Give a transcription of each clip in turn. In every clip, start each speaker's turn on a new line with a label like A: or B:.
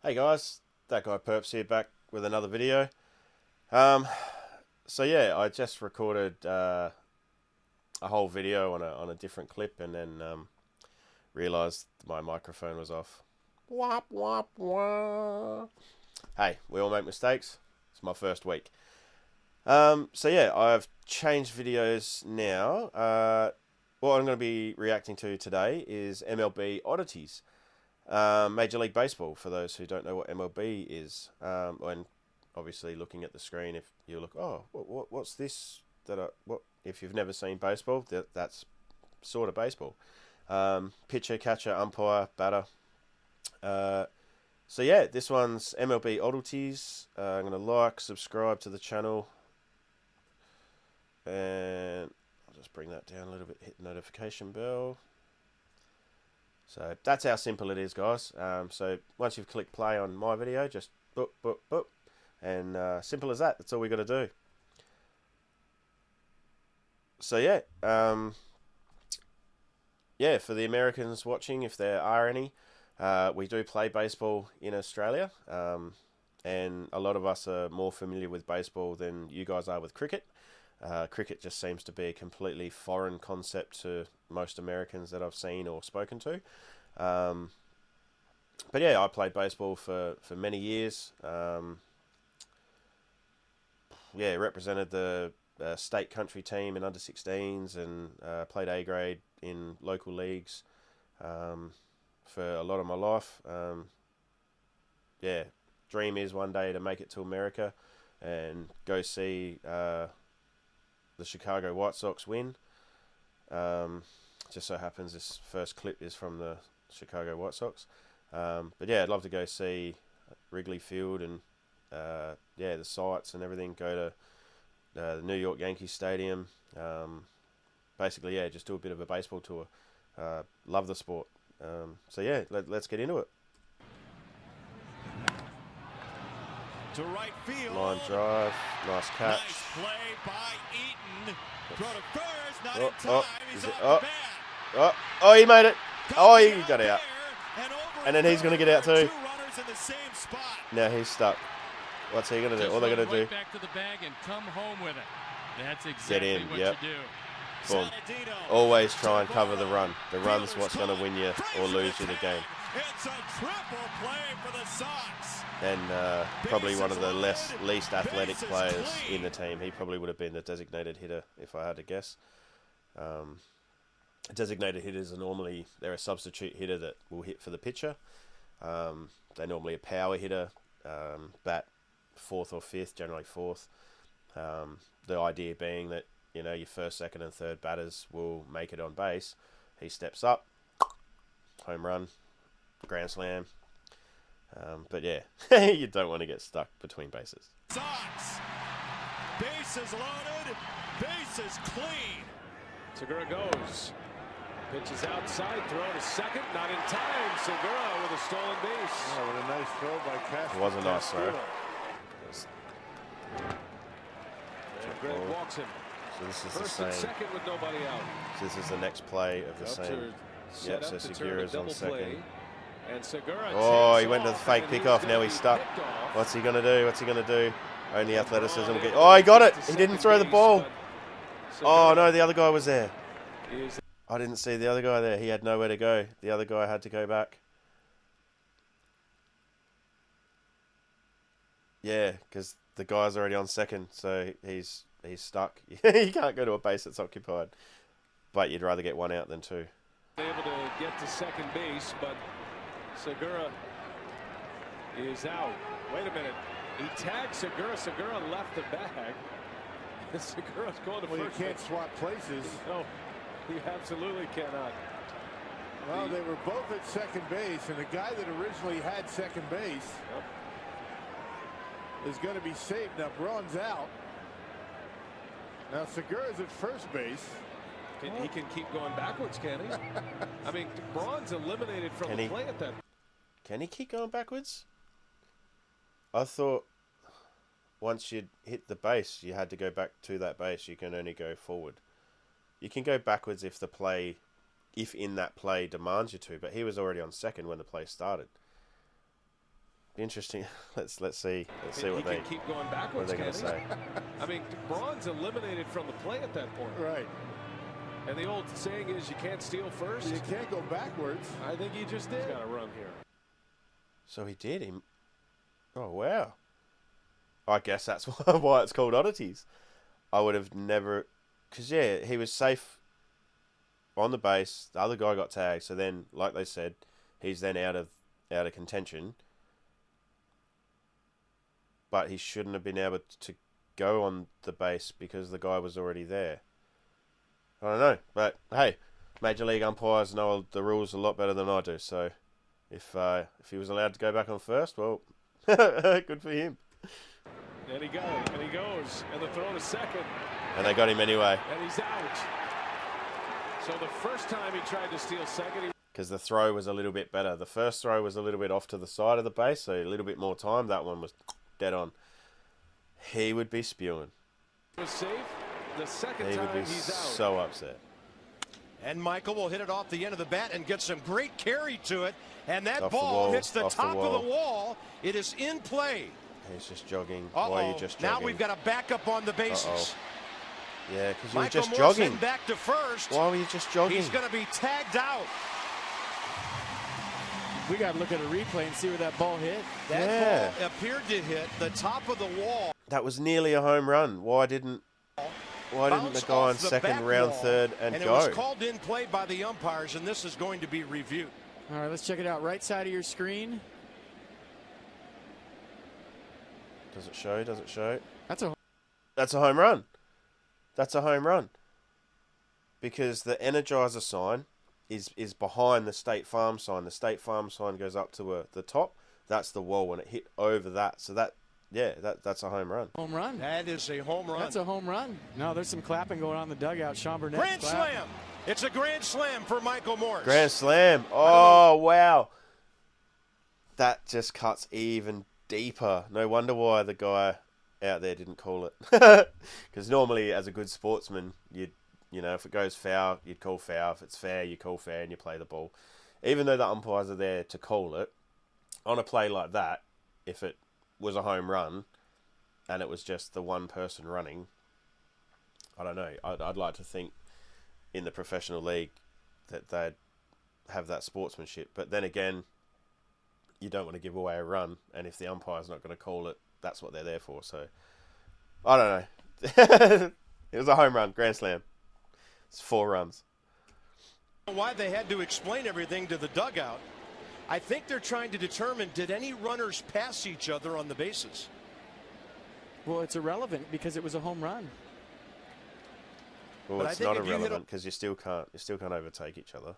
A: Hey guys, that guy Purps here, back with another video. Um, so yeah, I just recorded a whole video on a different clip, and then realized my microphone was off. Wop wop wop. Hey, we all make mistakes. It's my first week. So yeah, I've changed videos now. What I'm going to be reacting to today is MLB Oddities. Major League Baseball, for those who don't know what MLB is. And obviously looking at the screen, if you look, oh, what's this? What if you've never seen baseball? That's sort of baseball. Pitcher, catcher, umpire, batter. So yeah, this one's MLB Oddities. I'm going to subscribe to the channel, and I'll just bring that down a little bit, hit the notification bell. So that's how simple it is, guys. So once you've clicked play on my video, just boop, boop, boop. And simple as that. That's all we got to do. So yeah. Yeah, for the Americans watching, if there are any, we do play baseball in Australia. And a lot of us are more familiar with baseball than you guys are with cricket. Cricket just seems to be a completely foreign concept to most Americans that I've seen or spoken to. But yeah, I played baseball for many years. Yeah, represented the state country team in under 16s, and played A grade in local leagues for a lot of my life. Yeah, dream is one day to make it to America and go see the Chicago White Sox win. Just so happens this first clip is from the Chicago White Sox. But yeah, I'd love to go see Wrigley Field and yeah, the sights and everything. Go to the New York Yankees Stadium. Basically, yeah, just do a bit of a baseball tour. Love the sport. So yeah, let's get into it.
B: To right field.
A: Line drive, nice catch.
B: Nice play by Eaton. Throw to first, not in
A: Oh,
B: time. He's
A: is it?
B: off the bat.
A: Oh, he made it. Oh, he got out.
B: There,
A: And then he's going to get out too.
B: Two runners in the same spot.
A: Now he's stuck. What's he going to do? All they're going to do.
C: Back to the bag and come home with it. That's exactly
A: Get in,
C: what
A: yep.
C: you do.
A: Boom. Always try and cover the run. The run's what's going to win you or lose you the game.
B: It's a triple play for the Sox.
A: And probably one of the least athletic players in the team. He probably would have been the designated hitter if I had to guess. Designated hitters are normally, they're a substitute hitter that will hit for the pitcher. They're normally a power hitter, bat fourth or fifth, generally fourth. The idea being that, you know, your first, second and third batters will make it on base. He steps up, home run, grand slam. But yeah, you don't want to get stuck between bases.
B: Sox, bases loaded, bases clean.
D: Segura goes. Pitches outside, throw to second, not in time. Segura with a stolen base.
E: Oh, what a nice throw by Castro.
A: It was a nice throw.
D: And Greg walks him.
A: So this is
D: First
A: the
D: and
A: same.
D: second with nobody out.
A: So this is the next play of the same. Yep, so Segura's on second.
D: And Segura
A: Oh, he went to the fake pickoff. Now he's stuck. What's he going to do? What's he going to do? Only athleticism will get... Oh, he got it. He didn't throw the ball. Oh, no, the other guy was there. I didn't see the other guy there. He had nowhere to go. The other guy had to go back. Yeah, because the guy's already on second, so he's stuck. He can't go to a base that's occupied. But you'd rather get one out than two.
D: Able to get to second base, but Segura is out. Wait a minute. He tagged Segura. Segura left the bag. Segura's going to
E: Well, you
D: first.
E: can't swap places.
D: No, you absolutely cannot.
E: Well, they were both at second base, and the guy that originally had second base is going to be saved. Now Braun's out. Now Segura's at first base.
D: He can keep going backwards, can he? I mean, Braun's eliminated from
A: Can
D: the
A: he?
D: play at that.
A: Can he keep going backwards? I thought once you'd hit the base, you had to go back to that base. You can only go forward. You can go backwards if the play, if in that play demands you to, but he was already on second when the play started. Be interesting. Let's see
D: He
A: what
D: can keep going backwards,
A: they're going to say.
D: I mean, Braun's eliminated from the play at that point.
E: Right.
D: And the old saying is, you can't steal first.
E: You can't go backwards.
D: I think he just did. He's got a run here.
A: So he did him. Oh wow. I guess that's why it's called Oddities. I would have never, because yeah, he was safe on the base. The other guy got tagged. So then, like they said, he's then out of contention. But he shouldn't have been able to go on the base because the guy was already there. I don't know, but hey, Major League umpires know the rules a lot better than I do. So if he was allowed to go back on first, well, good for him.
D: And he goes, and the throw to second.
A: And they got him anyway.
D: And he's out. So the first time he tried to steal second,
A: because the throw was a little bit better. The first throw was a little bit off to the side of the base, so a little bit more time. That one was dead on. He would be spewing.
D: Was safe. The second
A: He
D: time
A: would be
D: he's out.
A: so upset.
F: And Michael will hit it off the end of the bat and get some great carry to it. And that
A: Off the
F: ball
A: wall,
F: hits the
A: off the
F: top of
A: wall.
F: the wall. It is in play.
A: He's just jogging.
F: Uh-oh.
A: Why are you just jogging?
F: Now we've got a backup on the bases.
A: Uh-oh. Yeah, because you were
F: Michael
A: just
F: Morse
A: jogging.
F: back to first.
A: Why were you just jogging?
F: He's going to be tagged out.
G: We got to look at a replay and see where that ball hit.
F: That ball appeared to hit the top of the wall.
A: That was nearly a home run. Why didn't the guy on second, round third, and
F: it
A: go?
F: was called in play by the umpires, and this is going to be reviewed.
G: All right, let's check it out. Right side of your screen.
A: Does it show? Does it show?
G: That's a
A: home run. That's a home run. Because the Energizer sign is behind the State Farm sign. The State Farm sign goes up to the top. That's the wall when it hit over that. So that's a home run.
G: home run.
F: That is a home run.
G: That's a home run. No, there's some clapping going on in the dugout. Sean Burnett.
F: Grand slam. It's a grand slam for Michael Morse.
A: Grand slam. Oh, wow. That just cuts even deeper. No wonder why the guy out there didn't call it. Because normally, as a good sportsman, you know, if it goes foul, you'd call foul. If it's fair, you call fair and you play the ball. Even though the umpires are there to call it, on a play like that, if it was a home run and it was just the one person running, I don't know. I'd like to think in the professional league that they'd have that sportsmanship. But then again, you don't want to give away a run. And if the umpire's not going to call it, that's what they're there for. So, I don't know. It was a home run, grand slam. It's 4 runs.
F: Why they had to explain everything to the dugout. I think they're trying to determine, did any runners pass each other on the bases?
G: Well, it's irrelevant because it was a home run.
A: Well,
F: But I
A: it's
F: think
A: not
F: if you hit
A: irrelevant because you still can't overtake each other.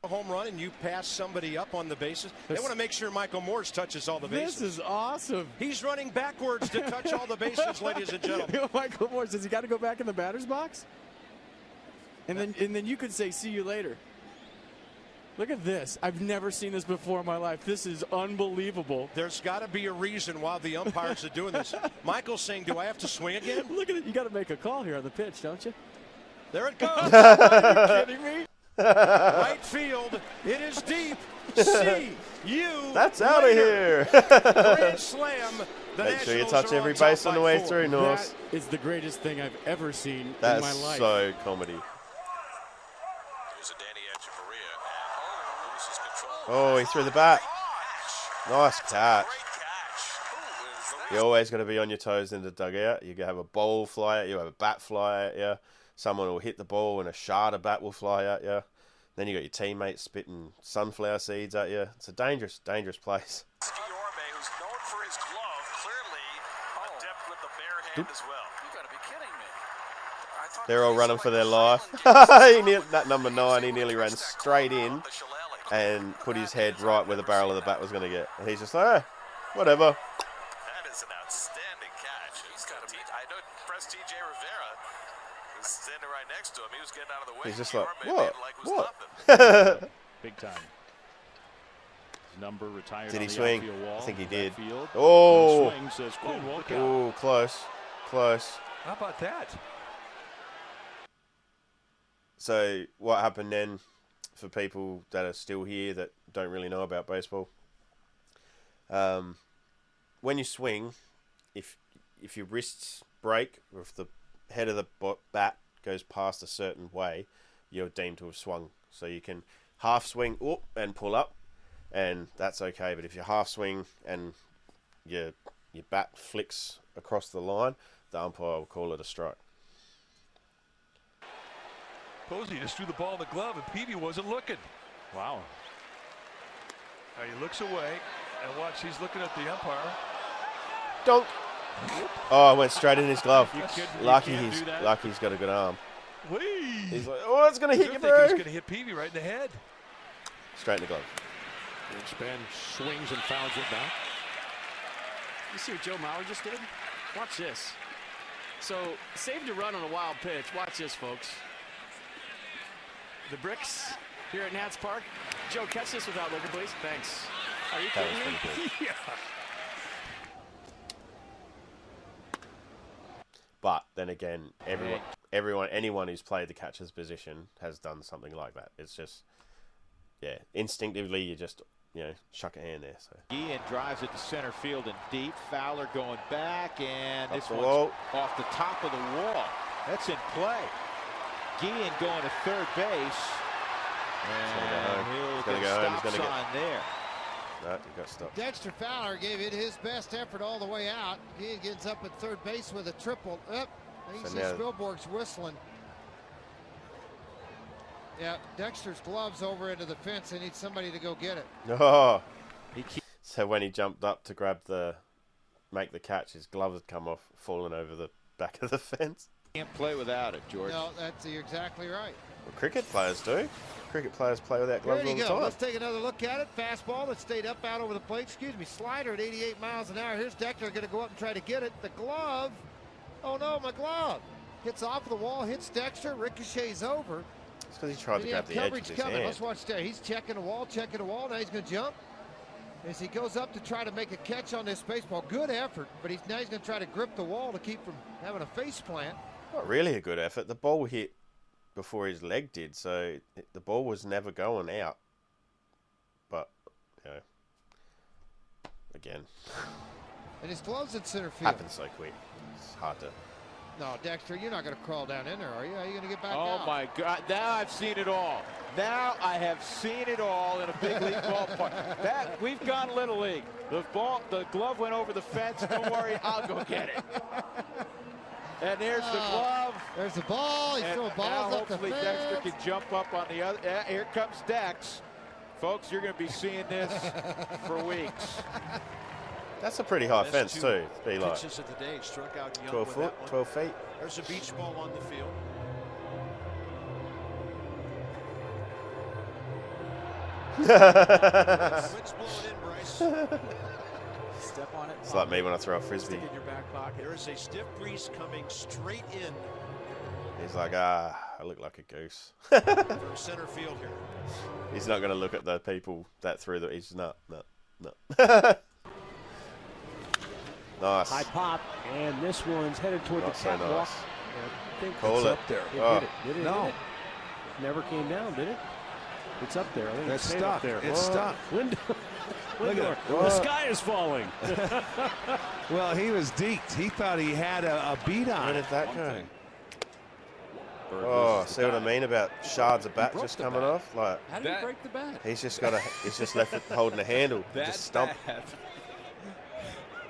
F: A home run and you pass somebody up on the bases. They want to make sure Michael Morse touches all the bases.
G: This is awesome.
F: He's running backwards to touch all the bases, ladies and gentlemen.
G: Michael Morse, does he got to go back in the batter's box? And then you could say, see you later. Look at this. I've never seen this before in my life. This is unbelievable.
F: There's got to be a reason why the umpires are doing this. Michael's saying, do I have to swing again?
G: Look at it. You got to make a call here on the pitch, don't you?
F: There it goes.
G: Are you kidding me?
F: Right field. It is deep. See you.
A: That's out of here.
F: Grand slam. The
A: Make sure you
F: Nationals
A: touch
F: are
A: every
F: top
A: base on the
F: by
A: way
F: 4.
A: through, Norse.
G: That is the greatest thing I've ever seen
A: That's
G: in my life.
A: so comedy.
B: Here's a Danny Echeverria at home, loses control.
A: Oh, he threw the bat. Nice catch.
B: Great catch.
A: You always got to be on your toes in the dugout. You have a ball fly at you, have a bat fly at you. Someone will hit the ball and a shard of bat will fly at you. Then you got your teammates spitting sunflower seeds at you. It's a dangerous, dangerous place.
B: Orme, who's known for his glove, clearly adept with the bare hand as well. You got to be kidding me. I thought
A: They're all running for their life. That number 9, he nearly ran straight in and put his head right where the barrel of the bat was going to get. And he's just like, whatever.
B: That is an outstanding catch. He's got to. I know. Press TJ Rivera was standing right next to him. He was getting out of the way.
A: He's just like,
B: Orme made
A: what?
B: it like it was
A: What?
B: nothing.
C: Big time. His number retired.
A: Did
C: on
A: he
C: the
A: swing?
C: outfield wall
A: I think he
C: of
A: did.
C: that field.
A: Oh.
C: Swing says Quinn won't count.
A: Oh, close. Close.
C: How about that?
A: So what happened then for people that are still here that don't really know about baseball? when you swing, if your wrists break, or if the head of the bat goes past a certain way, you're deemed to have swung. So you can half swing and pull up, and that's okay. But if you half swing and your bat flicks across the line, the umpire will call it a strike.
H: Posey just threw the ball in the glove, and Peavy wasn't looking.
D: Wow.
H: Now he looks away, and watch, he's looking at the umpire.
A: Don't. Oh, it went straight in his glove. Lucky
H: he's
A: got a good arm.
H: Whee!
A: He's like, oh, it's gonna hit you,
H: I
A: bro.
H: think he's gonna hit Peavy right in the head.
A: Straight in the glove.
D: Greenspan swings and fouls it now.
G: You see what Joe Mauer just did? Watch this. So, saved a run on a wild pitch. Watch this, folks. The bricks here at Nats Park. Joe, catch this without looking, please. Thanks. Are you kidding me?
H: Yeah.
A: But then again, anyone who's played the catcher's position has done something like that. It's just, yeah, instinctively you just, shuck a hand there. So.
I: Ian drives it to center field and deep. Fowler going back, and
A: Up
I: this
A: the
I: one's
A: wall.
I: off the top of the wall. That's in play. Guillen going to third base. And he'll get stop sign there.
A: No, he got stopped.
J: Dexter Fowler gave it his best effort all the way out. He gets up at third base with a triple. Up. You see Spielborg's whistling. Yeah, Dexter's gloves over into the fence. They need somebody to go get it.
A: Oh. So when he jumped up to make the catch, his glove had come off, fallen over the back of the fence.
I: Can't play without it, George.
J: No, you're exactly right.
A: Well, cricket players do. Cricket players play without gloves all the time.
J: Let's take another look at it. Fastball that stayed up out over the plate. Excuse me, slider at 88 miles an hour. Here's Dexter going to go up and try to get it. The glove. Oh no, my glove. Hits off the wall, hits Dexter, ricochets over.
A: It's because he tried to grab the edge with his hand.
J: Let's watch there. He's checking the wall. Now he's going to jump. As he goes up to try to make a catch on this baseball. Good effort, but now he's going to try to grip the wall to keep from having a face plant.
A: Not really a good effort. The ball hit before his leg did, so the ball was never going out. But, again.
J: And his gloves in center field.
A: Happens so quick. It's hard to...
J: No, Dexter, you're not going to crawl down in there, are you? Are you going to get back out?
I: Oh, my God. Now I've seen it all. Now I have seen it all in a big league ballpark. We've gone Little League. The glove went over the fence. Don't worry, I'll go get it. And there's the glove.
J: There's the ball. He's throwing balls up the fence.
I: Hopefully Dexter can jump up on the other. Here comes Dex. Folks, you're going to be seeing this for weeks.
A: That's a pretty high fence, too. It'd be like
F: pitches of the day. Struck out young
A: 12
F: with
A: foot,
F: that
A: 12 feet.
F: There's a beach ball on the field. Wind's blowing in, Bryce.
G: Step on it.
A: It's like me when I throw a frisbee.
G: Stick it in your back pocket.
F: There is a stiff breeze coming straight in
A: He's like, I look like a goose.
F: from center field here.
A: He's not going to look at the people that threw the... He's not. Nice.
K: High pop, and this one's headed toward
A: Not
K: the
A: so
K: catwalk.
A: nice.
K: I think
A: Call
K: it's
A: it.
K: up there. It
A: Oh.
K: did it. Did it?
E: No.
K: Did it? Never came down, did it? It's up there. I think
E: It's
K: stayed
E: stuck.
K: up there.
E: It's stuck.
K: Lindor.
E: Look at it.
K: The sky is falling.
E: Well, he was deked. He thought he had a beat on
A: Where
E: it.
A: did that go? Oh, see what I mean about shards of bat just coming off? Like,
G: How did he break the bat?
A: he's just left it holding a handle. Just stump.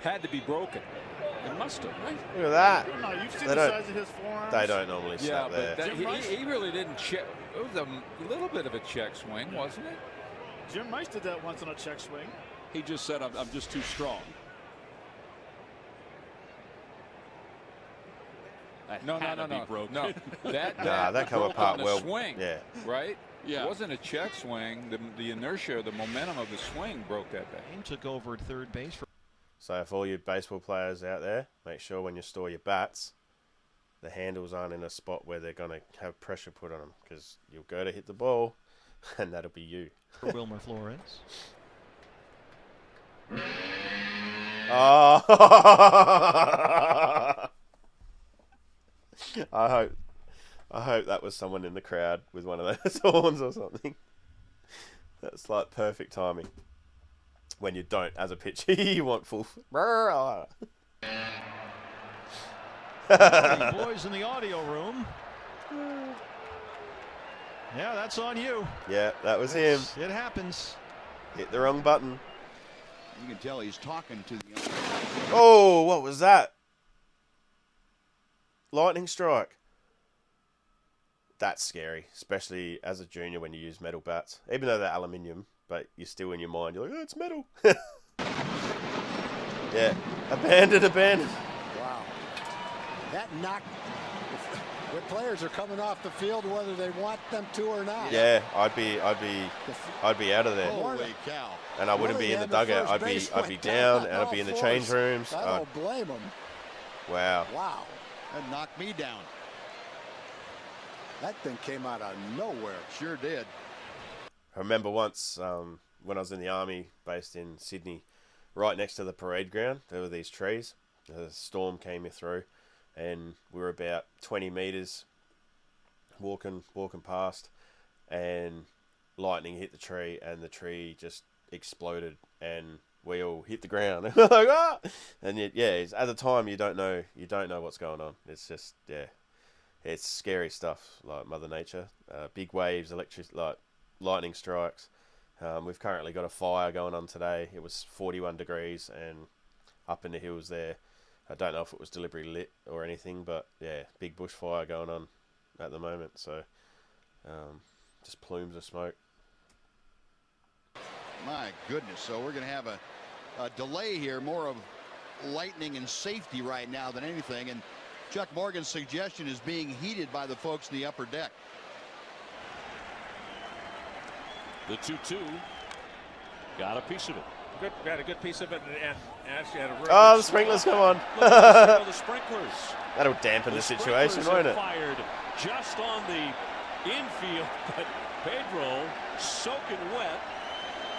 I: Had to be broken.
G: It must have, right?
A: Look at that.
L: No, you've seen
A: They
L: the
A: don't-
L: size of his forearms.
A: They don't normally snap there.
L: He
I: really didn't check. It was a little bit of a check swing, wasn't it?
L: Jim Rice did that once on a check swing.
H: He just said, I'm just too strong.
I: No.
A: That come
I: broke
A: apart
I: on the
A: well.
I: Swing,
A: Yeah.
I: right?
H: Yeah.
I: It wasn't a check swing. The inertia, the momentum of the swing broke that bat.
F: Took over at third base.
A: So if all you baseball players out there, make sure when you store your bats, the handles aren't in a spot where they're going to have pressure put on them, because you'll go to hit the ball, and that'll be you.
F: Wilmer Flores.
A: Oh! I hope that was someone in the crowd with one of those horns or something. That's like perfect timing. when you don't, as a pitcher, you want full.
M: Boys in the audio room. Yeah, that's on you.
A: Yeah, that was him.
M: It happens.
A: Hit the wrong button.
N: You can tell he's talking to the.
A: Oh, what was that? Lightning strike. That's scary, especially as a junior when you use metal bats. Even though they're aluminium, but you're still in your mind, you're like, oh, it's metal. Yeah, abandoned.
E: Wow. That knocked. When players are coming off the field, whether they want them to or not.
A: Yeah, I'd be out of there.
N: Holy cow!
A: And I wouldn't be in the dugout. I'd be down, and I'd be in the change rooms.
E: I don't blame them.
A: Wow.
E: Wow.
N: That knocked me down.
E: That thing came out of nowhere.
N: Sure did.
A: I remember once when I was in the army, based in Sydney, right next to the parade ground, there were these trees. A storm came through, and we were about 20 meters walking past, and lightning hit the tree, and the tree just exploded, and we all hit the ground. Like, ah! And yeah, at the time you don't know what's going on. It's just it's scary stuff, like Mother Nature. Big waves, lightning strikes. We've currently got a fire going on today. It was 41 degrees and up in the hills there. I don't know if it was deliberately lit or anything, but yeah, big bushfire going on at the moment. So just plumes of smoke.
N: My goodness. So we're going to have a delay here, more of lightning and safety right now than anything. And Chuck Morgan's suggestion is being heeded by the folks in the upper deck.
D: The 2-2. Got a piece of it. Got a good piece of it, and actually had a really
A: the sprinklers, come on.
D: the sprinklers.
A: That'll dampen the situation, won't it?
D: Fired just on the infield, but Pedro, soaking wet,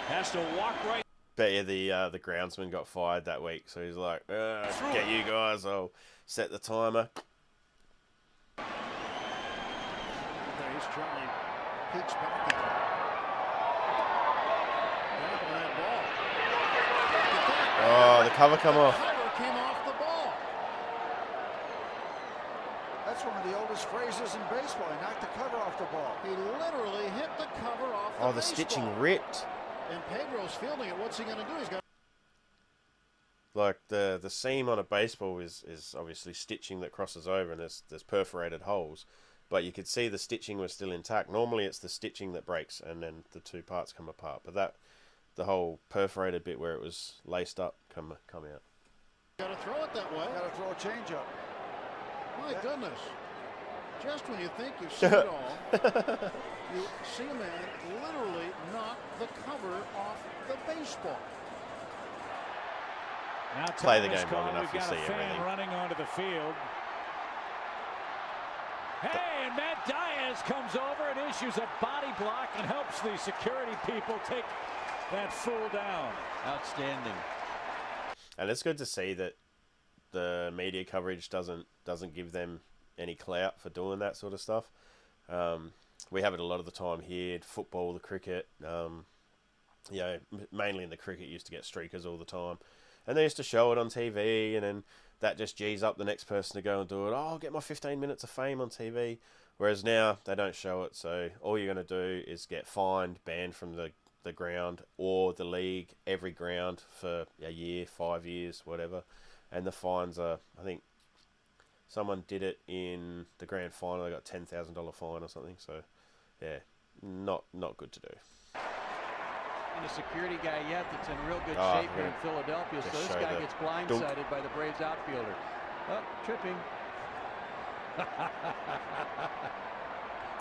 D: has to walk right.
A: Bet you the groundsman got fired that week, so he's like, get you guys, I'll set the timer.
E: He's trying to pitch back at that ball.
A: Oh, the cover come off.
E: The cover came off the ball. That's one of the oldest phrases in baseball. He knocked the cover off the ball. He literally hit the cover off the baseball.
A: Oh, the stitching ripped.
E: And Pedro's fielding it. What's he going to do? He's got.
A: Like the seam on a baseball is obviously stitching that crosses over, and there's perforated holes, but you could see the stitching was still intact. Normally it's the stitching that breaks and then the two parts come apart, but the whole perforated bit where it was laced up come out.
E: Got to throw it that way. Got to throw a changeup. My goodness. Just when you think you've seen it all, you see a man literally knock the cover off the baseball.
M: Now
A: play the game long enough, you see
M: everything.
A: everything.
M: Running onto the field. Hey, and Matt Diaz comes over and issues a body block and helps the security people take that fool down. Outstanding.
A: And it's good to see that the media coverage doesn't give them any clout for doing that sort of stuff. We have it a lot of the time here, football, the cricket. Mainly in the cricket, used to get streakers all the time. And they used to show it on TV, and then that just G's up the next person to go and do it. Oh, I'll get my 15 minutes of fame on TV. Whereas now, they don't show it, so all you're going to do is get fined, banned from the ground, or the league, every ground for a year, 5 years, whatever. And the fines are, I think, someone did it in the grand final, they got $10,000 fine or something, so, yeah, not good to do.
O: And a security guy yet that's in real good shape here in Philadelphia. So this guy gets blindsided by the Braves outfielder. Oh, tripping.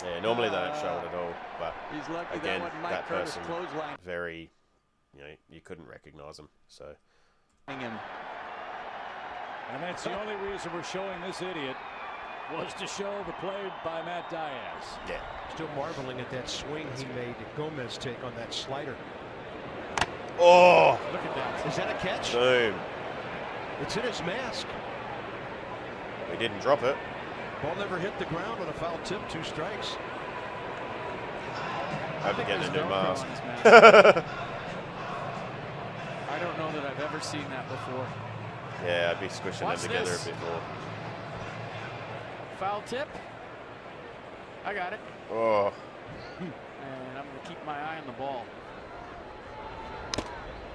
A: Yeah, normally they don't show it at all, but
O: he's lucky
A: again,
O: that
A: person
O: clothesline.
A: Very, you couldn't recognize him. So.
M: And that's the only reason we're showing this idiot was to show the play by Matt Diaz.
A: Yeah.
P: Still marveling at that swing he made Gomez take on that slider.
A: Oh!
P: Look at that. Is that a catch?
A: Boom.
P: It's in his mask.
A: He didn't drop it.
P: Ball never hit the ground on a foul tip, 2 strikes.
A: Hope to get a new mask.
G: that I've ever seen that before.
A: Yeah, I'd be squishing them together a bit more.
G: Foul tip. I got it.
A: Oh.
G: And I'm going to keep my eye on the ball.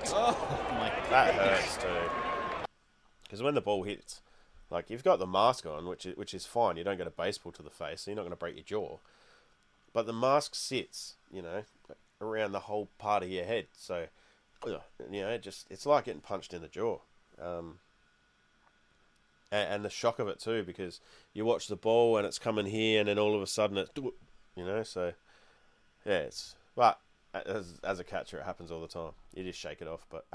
A: Oh my God. That hurts too. Because when the ball hits, like you've got the mask on, which is fine. You don't get a baseball to the face, so you're not going to break your jaw. But the mask sits, you know, around the whole part of your head. So, you know, it's like getting punched in the jaw. And the shock of it too, because you watch the ball and it's coming here, and then all of a sudden it's, you know, so yeah, but as a catcher, it happens all the time. You just shake it off, but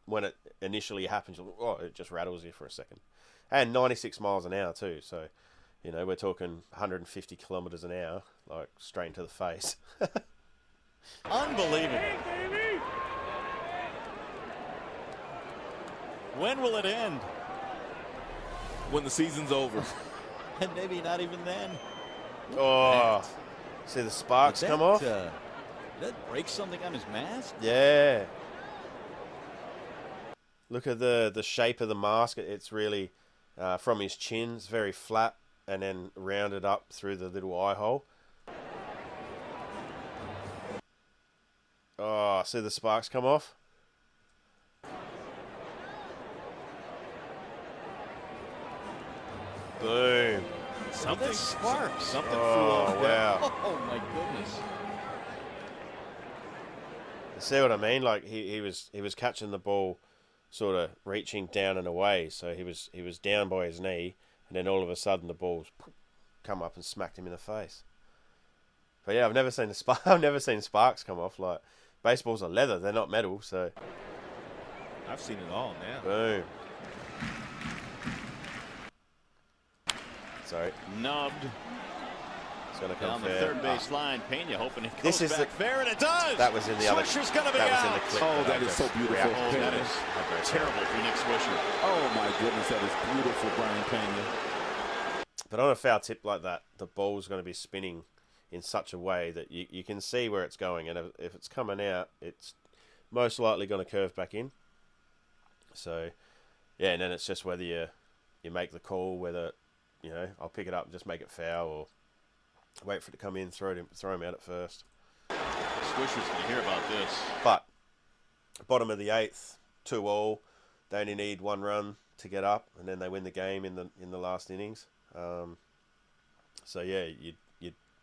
A: when it initially happens, it just rattles you for a second. And 96 miles an hour too, so you know we're talking 150 kilometers an hour, like straight into the face.
Q: Unbelievable. When will it end? When the season's over. And maybe not even then.
A: Oh, see the sparks come off?
Q: Did that break something on his mask?
A: Yeah. Look at the shape of the mask. It's really, from his chin, it's very flat and then rounded up through the little eye hole. Oh, see the sparks come off? Boom.
Q: Something sparks. Something flew
A: Oh,
Q: off.
A: wow.
Q: Oh, my goodness.
A: See what I mean? Like he was catching the ball, sort of reaching down and away. So he was down by his knee, and then all of a sudden the ball's come up and smacked him in the face. But yeah, I've never seen sparks come off. Like baseballs are leather; they're not metal. So
Q: I've seen it all now.
A: Boom. Sorry.
Q: Nubbed.
A: It's gonna come
Q: down the
A: fair.
Q: third base line. Pena hoping it goes
A: This is
Q: back fair, and it does.
A: That was in the other.
Q: Swisher's gonna be
A: that was
Q: out.
A: in the clip.
Q: Oh, that is so beautiful.
A: reacted to.
Q: That is terrible for Nick Swisher. Oh my goodness, that is beautiful, Brian Pena.
A: But on a foul tip like that, the ball's going to be spinning in such a way that you can see where it's going, and if it's coming out, it's most likely going to curve back in. So, yeah, and then it's just whether you make the call, whether, you know, I'll pick it up and just make it foul, or wait for it to come in, throw him out at first.
Q: Swisher's going to hear about this.
A: But bottom of the 8th, 2-2. They only need one run to get up, and then they win the game in the last innings. So yeah, you'd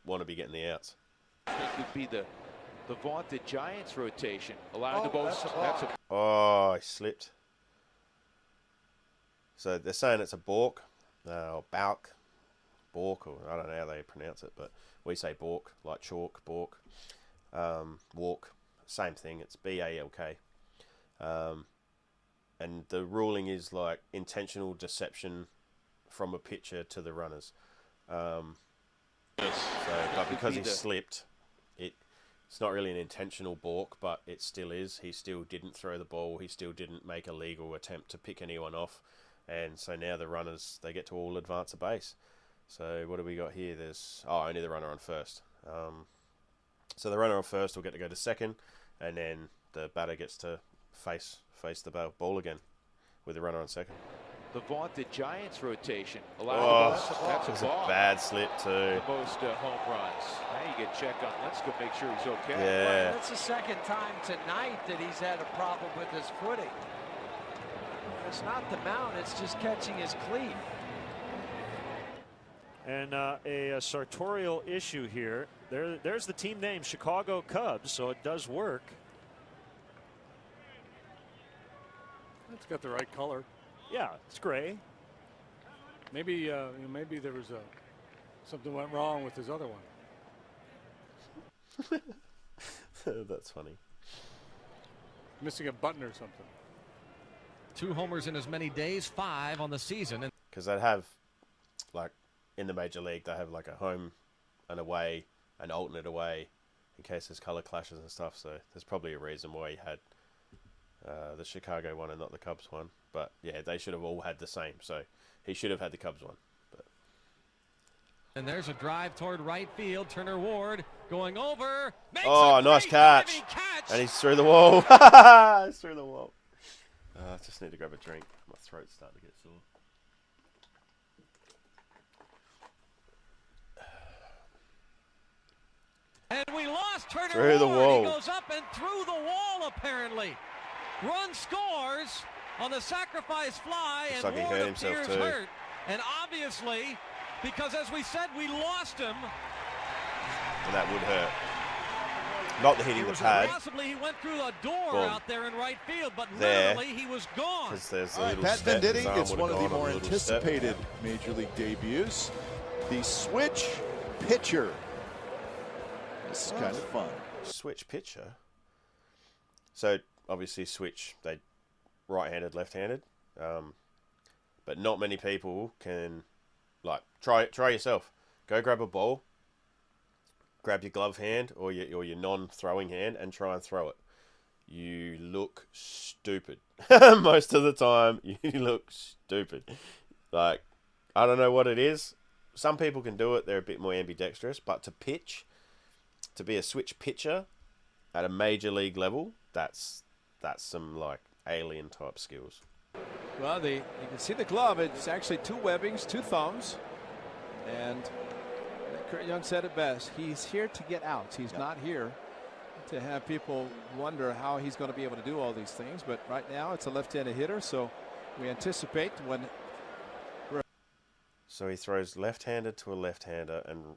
A: want to be getting the outs.
I: It would be the vaunted Giants rotation, allowing the most.
A: Oh, he slipped. So they're saying it's a balk, or balk, or I don't know how they pronounce it, but we say balk, like chalk, balk, walk, same thing. It's BALK. And the ruling is like intentional deception from a pitcher to the runners. But because he slipped, it's not really an intentional balk, but it still is. He still didn't throw the ball. He still didn't make a legal attempt to pick anyone off. And so now the runners, they get to all advance a base. So what do we got here? There's only the runner on first. So the runner on first will get to go to second, and then the batter gets to face the ball again with the runner on second.
I: The vaunted Giants rotation, allowing the most. That's
A: a bad slip too.
I: The most home runs. Now you get checked on. Let's go make sure he's okay.
A: Yeah.
R: Well, that's the second time tonight that he's had a problem with his footing. It's not the mount, it's just catching his cleat.
S: And a sartorial issue here. There's the team name, Chicago Cubs, so it does work.
L: It's got the right color.
S: Yeah, it's gray.
L: Maybe maybe there was something went wrong with his other one.
A: That's funny.
L: Missing a button or something.
T: 2 homers in as many days, 5 on the season.
A: Because they'd have, like, in the major league, they have like a home and away, an alternate away, in case there's color clashes and stuff. So there's probably a reason why he had the Chicago one and not the Cubs one. But yeah, they should have all had the same. So he should have had the Cubs one. But.
T: And there's a drive toward right field. Turner Ward going over.
A: Oh, nice catch. And he's through the wall. He's through the wall. I just need to grab a drink. My throat's starting to get sore.
T: And we lost Turner
A: Through the
T: Ward.
A: wall.
T: He goes up and through the wall, apparently. Run scores on the sacrifice fly,
A: Looks
T: and
A: like he
T: Ward
A: hurt himself
T: appears
A: too.
T: hurt. And obviously, because as we said, we lost him.
A: And that would hurt. Not the hitting the pad.
T: Possibly he went through a door
A: Boom.
T: out there in right field, but
A: There.
T: literally he was gone.
A: Because there's a
U: All right,
A: little
U: Pat
A: step. His
U: Venditti,
A: arm
U: it's
A: would
U: one
A: have
U: of the
A: gone on
U: more
A: a little step.
U: anticipated Major League debuts. The switch pitcher. This is kind of fun.
A: Switch pitcher. So obviously switch, they right-handed, left-handed, but not many people can like try yourself. Go grab a ball, grab your glove hand or your non-throwing hand, and try and throw it. You look stupid. Most of the time, you look stupid. Like, I don't know what it is. Some people can do it. They're a bit more ambidextrous, but to pitch, to be a switch pitcher at a major league level, that's some like alien type skills.
I: Well, you can see the glove. It's actually 2 webbings, 2 thumbs, and Kurt Young said it best. He's here to get outs. He's not here to have people wonder how he's going to be able to do all these things. But right now, it's a left-handed hitter, so we anticipate when.
A: So he throws left-handed to a left-hander, and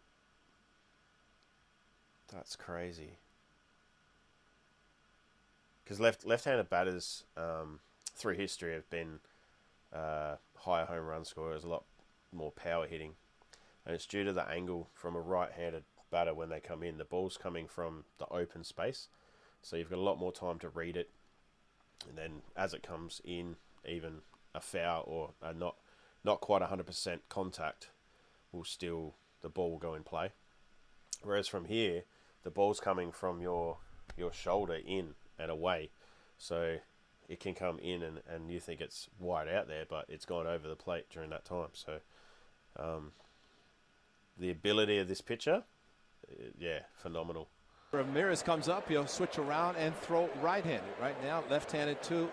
A: that's crazy. Because left-handed batters through history have been higher home run scorers, a lot more power hitting, and it's due to the angle from a right-handed batter when they come in. The ball's coming from the open space, so you've got a lot more time to read it, and then as it comes in, even a foul or a not quite 100% contact the ball will go in play. Whereas from here, the ball's coming from your shoulder in and away, so it can come in and you think it's wide out there, but it's gone over the plate during that time. So the ability of this pitcher, yeah, phenomenal.
I: Ramirez comes up, he'll switch around and throw right-handed. Right now, left-handed to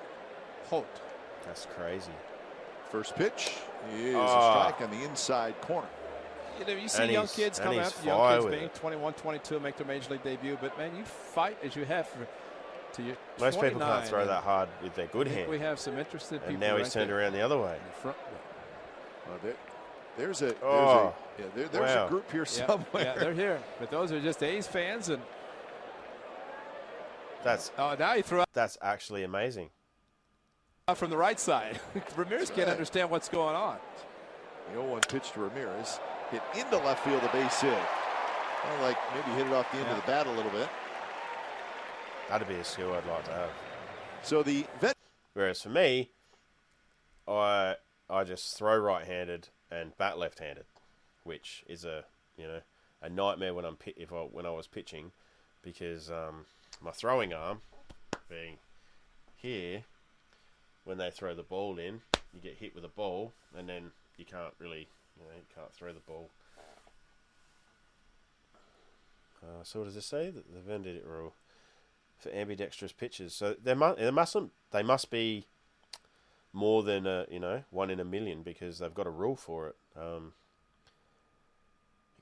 I: Holt.
A: That's crazy.
U: First pitch is a strike on the inside corner.
I: You know, you see
U: And
I: young
U: he's-
I: kids
U: and
I: come
U: he's
I: out,
U: fly
I: young kids
U: with
I: being
U: it.
I: 21, 22, make their major league debut. But man, you fight as you have to your
A: Most people
I: 29,
A: can't throw
I: and
A: that hard with their good
I: I think
A: hand.
I: We have some interested people.
A: And now he's
I: right
A: turned
I: there.
A: around the other way.
U: Well, there's a
A: Oh,
U: there's
A: wow.
U: a group here
I: Yeah,
U: somewhere.
I: yeah, they're here. But those are just A's fans, and
A: That's
I: now he threw out
A: that's actually amazing.
I: from the right side. Ramirez can't understand what's going on.
U: The 0-1 pitch to Ramirez. Hit into left field, a base hit. Well, like maybe hit it off the end of the bat a little bit.
A: That'd be a skill I'd like to have.
U: So the
A: Whereas for me, I just throw right-handed and bat left-handed, which is a nightmare when when I was pitching, because my throwing arm being here, when they throw the ball in, you get hit with a ball, and then you can't really, you can't throw the ball. So what does this say? The Venditti rule for ambidextrous pitchers. So they must be more than 1 in a million, because they've got a rule for it.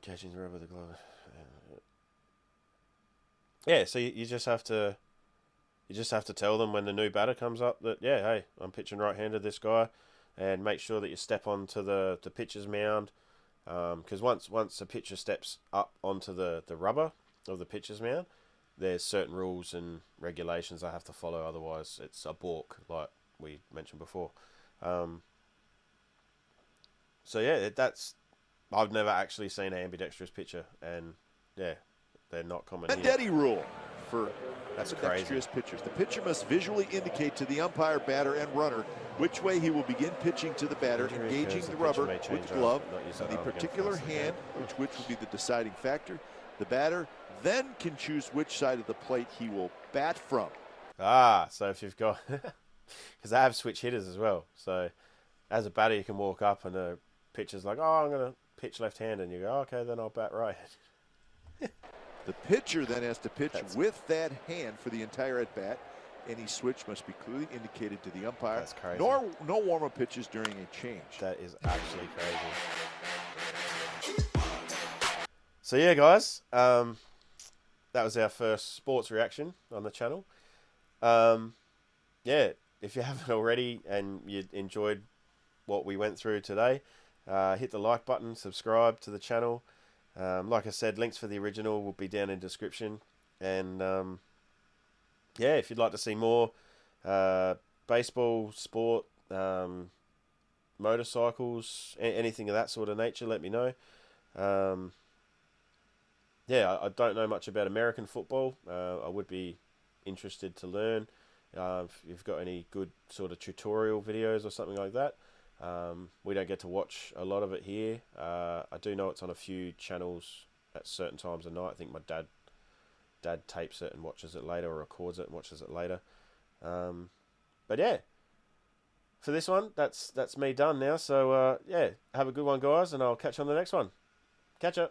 A: Catching the rubber, the glove. Yeah, so you just have to tell them when the new batter comes up that, yeah, hey, I'm pitching right-handed, this guy, and make sure that you step onto the pitcher's mound, because once a pitcher steps up onto the rubber of the pitcher's mound, there's certain rules and regulations they have to follow, otherwise it's a balk, like we mentioned before. So yeah, I've never actually seen an ambidextrous pitcher, and yeah, they're not common here.
U: Venditti rule for
A: That's crazy.
U: ambidextrous pitchers. The pitcher must visually indicate to the umpire, batter, and runner which way he will begin pitching to the batter,
A: Injury
U: engaging
A: occurs,
U: the
A: the
U: rubber
A: pitcher may change
U: with the
A: arms,
U: glove,
A: but not use
U: and
A: that
U: the
A: arm again
U: particular
A: for the
U: hand, which will be the deciding factor. The batter then can choose which side of the plate he will bat from.
A: So if you've got, because they have switch hitters as well. So as a batter, you can walk up and the pitcher's like, oh, I'm going to pitch left-handed, and you go, okay, then I'll bat right.
U: The pitcher then has to pitch with that hand for the entire at-bat. Any switch must be clearly indicated to the umpire.
A: That's crazy.
U: No warm-up pitches during a change.
A: That is actually crazy. So yeah, guys, that was our first sports reaction on the channel. Yeah, if you haven't already and you enjoyed what we went through today, hit the like button, subscribe to the channel. Like I said, links for the original will be down in the description. And yeah, if you'd like to see more baseball, sport, motorcycles, anything of that sort of nature, let me know. Yeah, I don't know much about American football. I would be interested to learn. If you've got any good sort of tutorial videos or something like that. We don't get to watch a lot of it here. I do know it's on a few channels at certain times of night. I think my dad tapes it and watches it later, or records it and watches it later. But yeah, for this one, that's me done now. So yeah, have a good one, guys, and I'll catch you on the next one. Catch ya.